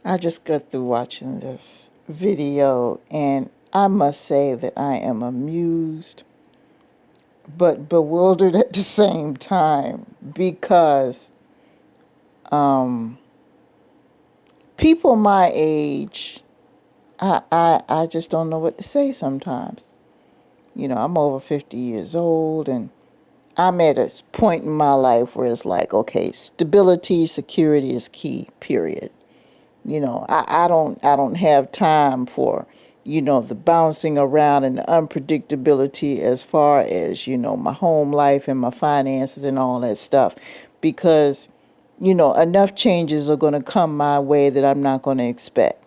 I just got through watching this video, and I must say that I am amused but bewildered at the same time because people my age, I just don't know what to say sometimes. I'm over 50 years old, and I'm at a point in my life where it's like, okay, stability, security is key, period. I don't have time for, the bouncing around and the unpredictability as far as, my home life and my finances and all that stuff. Because, enough changes are going to come my way that I'm not going to expect.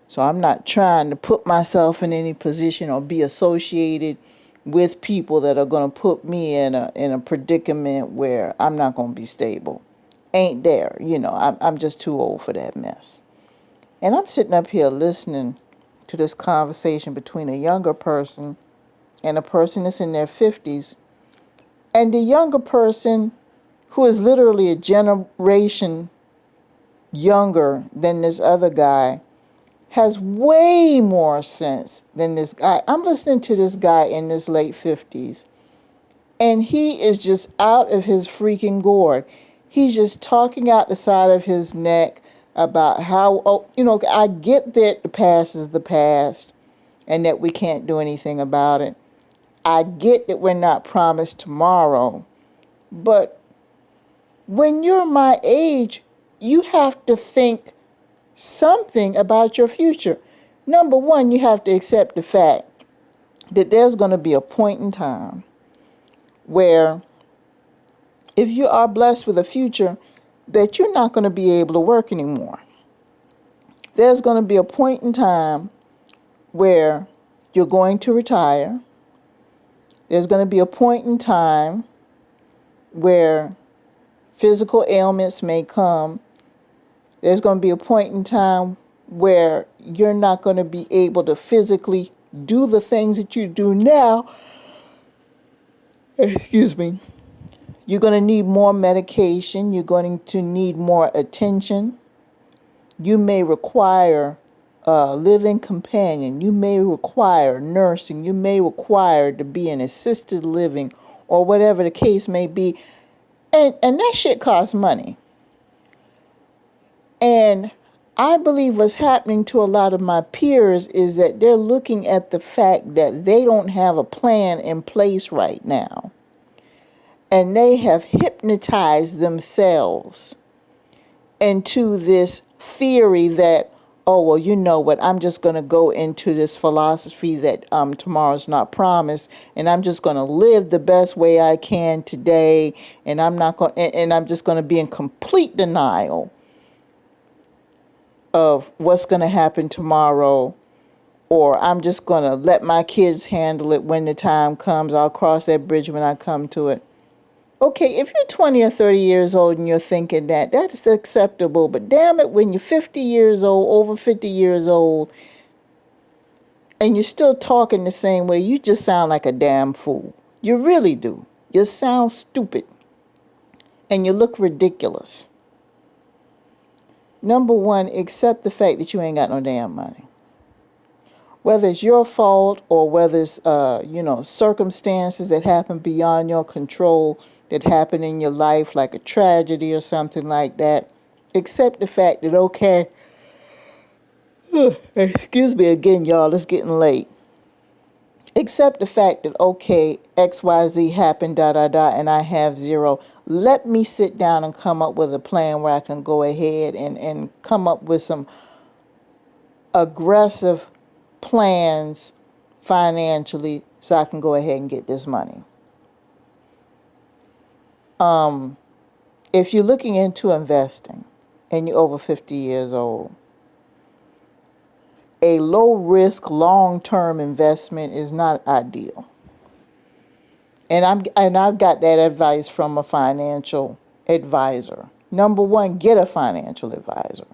So I'm not trying to put myself in any position or be associated with people that are going to put me in a predicament where I'm not going to be stable. Ain't there, I'm just too old for that mess. And I'm sitting up here listening to this conversation between a younger person and a person that's in their 50s. And the younger person, who is literally a generation younger than this other guy, has way more sense than this guy. I'm listening to this guy in his late 50s, and he is just out of his freaking gourd. He's just talking out the side of his neck about how, I get that the past is the past and that we can't do anything about it. I get that we're not promised tomorrow. But when you're my age, you have to think something about your future. Number one, you have to accept the fact that there's going to be a point in time where if you are blessed with a future, that you're not going to be able to work anymore. There's going to be a point in time where you're going to retire. There's going to be a point in time where physical ailments may come. There's going to be a point in time where you're not going to be able to physically do the things that you do now. Excuse me. You're going to need more medication. You're going to need more attention. You may require a living companion. You may require nursing. You may require to be in assisted living or whatever the case may be. And that shit costs money. And I believe what's happening to a lot of my peers is that they're looking at the fact that they don't have a plan in place right now. And they have hypnotized themselves into this theory that, oh, well, you know what, I'm just going to go into this philosophy that tomorrow's not promised, and I'm just going to live the best way I can today, and I'm just going to be in complete denial of what's going to happen tomorrow, or I'm just going to let my kids handle it when the time comes. I'll cross that bridge when I come to it. Okay, if you're 20 or 30 years old and you're thinking that is acceptable, but damn it, when you're 50 years old, over 50 years old, and you're still talking the same way, you just sound like a damn fool. You really do. You sound stupid. And you look ridiculous. Number one, accept the fact that you ain't got no damn money. Whether it's your fault or whether it's, circumstances that happen beyond your control, that happen in your life, like a tragedy or something like that, accept the fact that, okay, excuse me again, y'all, it's getting late. Accept the fact that, okay, XYZ happened, and I have zero. Let me sit down and come up with a plan where I can go ahead and come up with some aggressive plans financially so I can go ahead and get this money. If you're looking into investing and you're over 50 years old, a low-risk, long-term investment is not ideal. And I've got that advice from a financial advisor. Number one, get a financial advisor.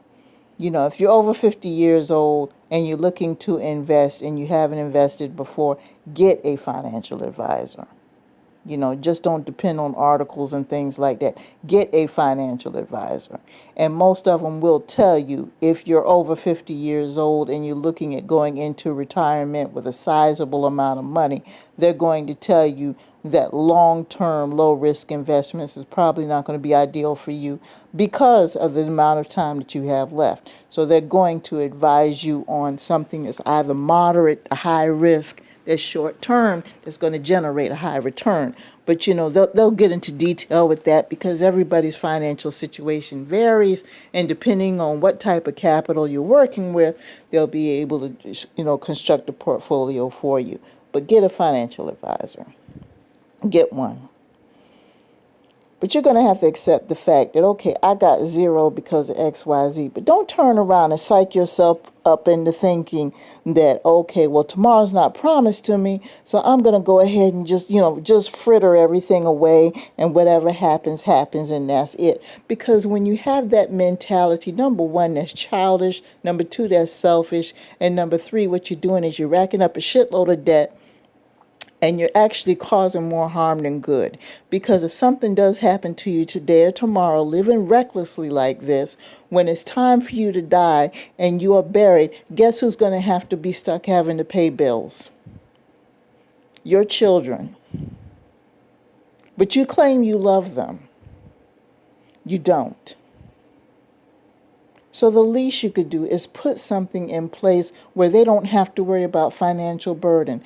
If you're over 50 years old and you're looking to invest and you haven't invested before, get a financial advisor. Just don't depend on articles and things like that. Get a financial advisor. And most of them will tell you, if you're over 50 years old and you're looking at going into retirement with a sizable amount of money, they're going to tell you that long-term, low-risk investments is probably not going to be ideal for you because of the amount of time that you have left. So they're going to advise you on something that's either moderate, a high risk, that's short term, that's going to generate a high return. But they'll get into detail with that because everybody's financial situation varies, and depending on what type of capital you're working with, they'll be able to construct a portfolio for you. But get a financial advisor. Get one. But you're going to have to accept the fact that, okay, I got zero because of X, Y, Z. But don't turn around and psych yourself up into thinking that, okay, well, tomorrow's not promised to me, so I'm going to go ahead and just fritter everything away, and whatever happens, happens, and that's it. Because when you have that mentality, number one, that's childish. Number two, that's selfish. And number three, what you're doing is you're racking up a shitload of debt, and you're actually causing more harm than good. Because if something does happen to you today or tomorrow, living recklessly like this, when it's time for you to die and you are buried, guess who's going to have to be stuck having to pay bills? Your children. But you claim you love them. You don't. So the least you could do is put something in place where they don't have to worry about financial burden.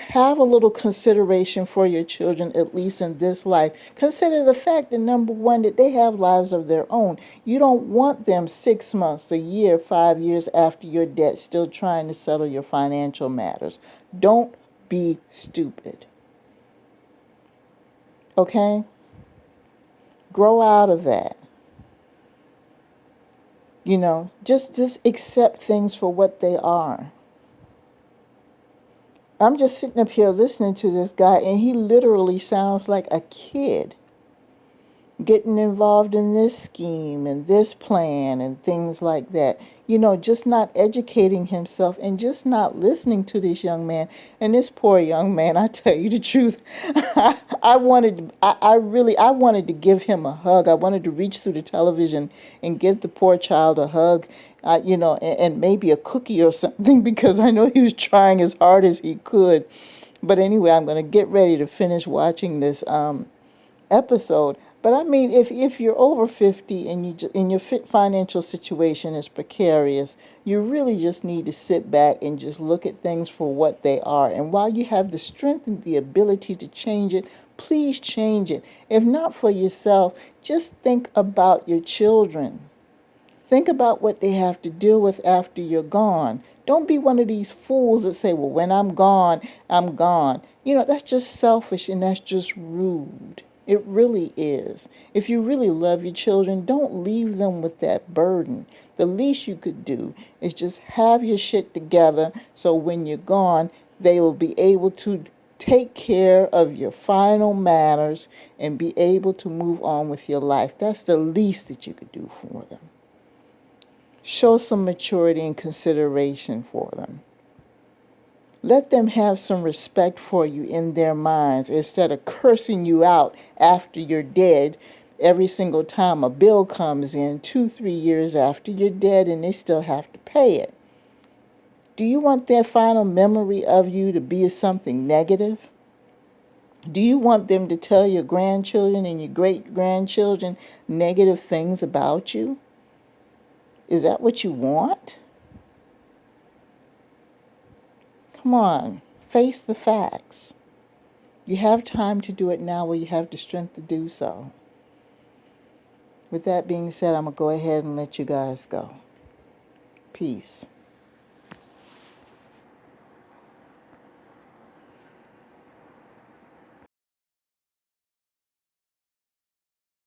Have a little consideration for your children, at least in this life. Consider the fact that, number one, that they have lives of their own. You don't want them 6 months, a year, 5 years after your debt still trying to settle your financial matters. Don't be stupid. Okay? Grow out of that. Just accept things for what they are. I'm just sitting up here listening to this guy, and he literally sounds like a kid getting involved in this scheme and this plan and things like that. Just not educating himself and just not listening to this young man. And this poor young man, I tell you the truth, I wanted to give him a hug. I wanted to reach through the television and give the poor child a hug, and maybe a cookie or something, because I know he was trying as hard as he could. But anyway, I'm going to get ready to finish watching this episode. But I mean, if you're over 50 and your financial situation is precarious, you really just need to sit back and just look at things for what they are. And while you have the strength and the ability to change it, please change it. If not for yourself, just think about your children. Think about what they have to deal with after you're gone. Don't be one of these fools that say, well, when I'm gone, I'm gone. That's just selfish, and that's just rude. It really is. If you really love your children, don't leave them with that burden. The least you could do is just have your shit together, so when you're gone, they will be able to take care of your final matters and be able to move on with your life. That's the least that you could do for them. Show some maturity and consideration for them. Let them have some respect for you in their minds, instead of cursing you out after you're dead every single time a bill comes in 2-3 years after you're dead, and they still have to pay it. Do you want their final memory of you to be something negative? Do you want them to tell your grandchildren and your great-grandchildren negative things about you? Is that what you want? Come on, face the facts. You have time to do it now while you have the strength to do so. With that being said, I'm going to go ahead and let you guys go. Peace.